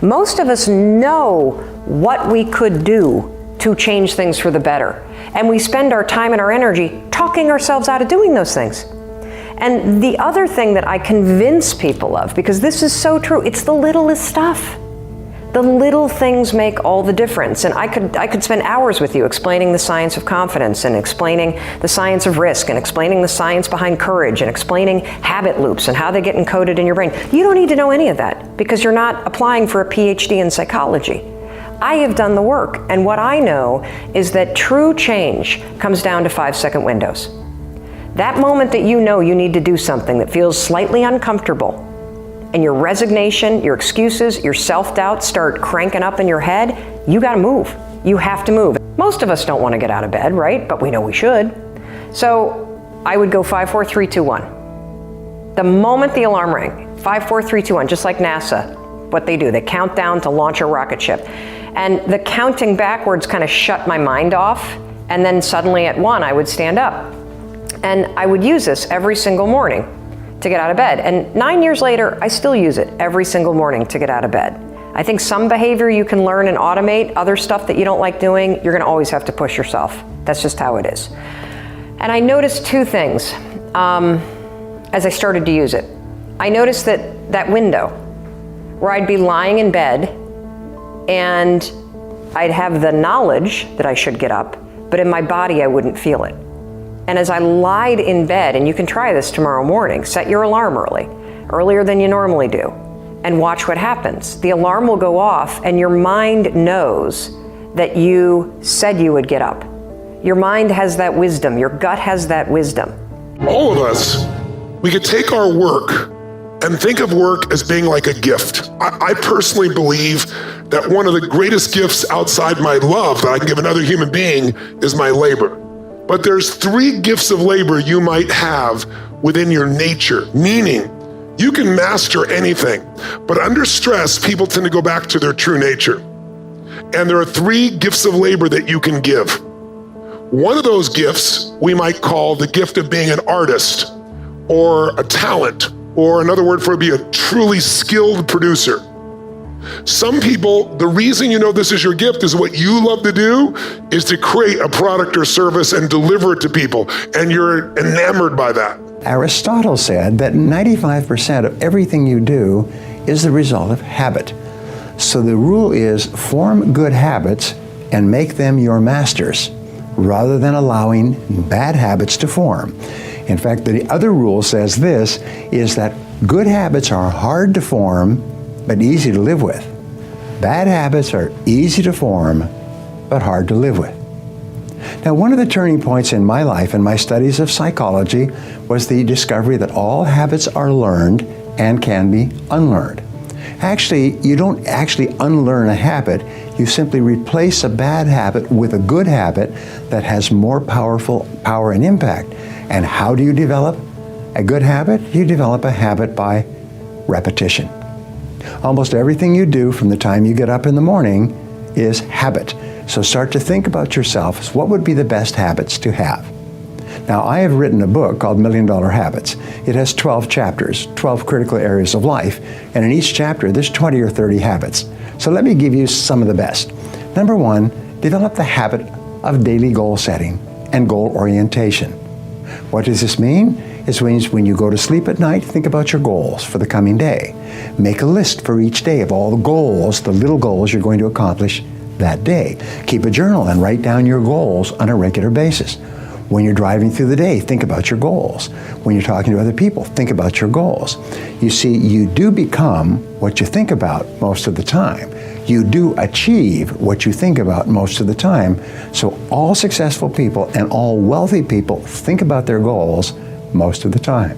Most of us know what we could do to change things for the better. And we spend our time and our energy talking ourselves out of doing those things. And the other thing that I convince people of, because this is so true, it's the littlest stuff. The little things make all the difference. And I could spend hours with you explaining the science of confidence and explaining the science of risk and explaining the science behind courage and explaining habit loops and how they get encoded in your brain. You don't need to know any of that because you're not applying for a PhD in psychology. I have done the work, and what I know is that true change comes down to 5-second windows. That moment that you know you need to do something that feels slightly uncomfortable, and your resignation, your excuses, your self-doubt start cranking up in your head, you gotta move. You have to move. Most of us don't want to get out of bed, right? But we know we should. So I would go 5, 4, 3, 2, 1. The moment the alarm rang, 5, 4, 3, 2, 1, just like NASA, what they do, they count down to launch a rocket ship. And the counting backwards kind of shut my mind off, and then suddenly at 1, I would stand up. And I would use this every single morning to get out of bed. And 9 years later, I still use it every single morning to get out of bed. I think some behavior you can learn and automate, other stuff that you don't like doing, you're gonna always have to push yourself. That's just how it is. And I noticed 2 things as I started to use it. I noticed that window where I'd be lying in bed and I'd have the knowledge that I should get up, but in my body I wouldn't feel it. And as I lied in bed, and you can try this tomorrow morning, set your alarm earlier than you normally do, and watch what happens. The alarm will go off and your mind knows that you said you would get up. Your mind has that wisdom, your gut has that wisdom. All of us, we could take our work and think of work as being like a gift. I personally believe that one of the greatest gifts outside my love that I can give another human being is my labor. But there's 3 gifts of labor you might have within your nature, meaning you can master anything, but under stress, people tend to go back to their true nature. And there are 3 gifts of labor that you can give. One of those gifts we might call the gift of being an artist or a talent, or another word for it would be a truly skilled producer. Some people, the reason you know this is your gift is what you love to do is to create a product or service and deliver it to people, and you're enamored by that. Aristotle said that 95% of everything you do is the result of habit. So the rule is form good habits and make them your masters, rather than allowing bad habits to form. In fact, the other rule says this, is that good habits are hard to form, but easy to live with. Bad habits are easy to form, but hard to live with. Now, one of the turning points in my life and my studies of psychology was the discovery that all habits are learned and can be unlearned. Actually, you don't actually unlearn a habit, you simply replace a bad habit with a good habit that has more power and impact. And how do you develop a good habit? You develop a habit by repetition. Almost everything you do from the time you get up in the morning is habit. So start to think about yourself as what would be the best habits to have. Now, I have written a book called $1 Million Habits. It has 12 chapters, 12 critical areas of life, and in each chapter there's 20 or 30 habits. So let me give you some of the best. Number 1, develop the habit of daily goal setting and goal orientation. What does this mean? It means when you go to sleep at night, think about your goals for the coming day. Make a list for each day of all the goals, the little goals you're going to accomplish that day. Keep a journal and write down your goals on a regular basis. When you're driving through the day, think about your goals. When you're talking to other people, think about your goals. You see, you do become what you think about most of the time. You do achieve what you think about most of the time. So all successful people and all wealthy people think about their goals most of the time.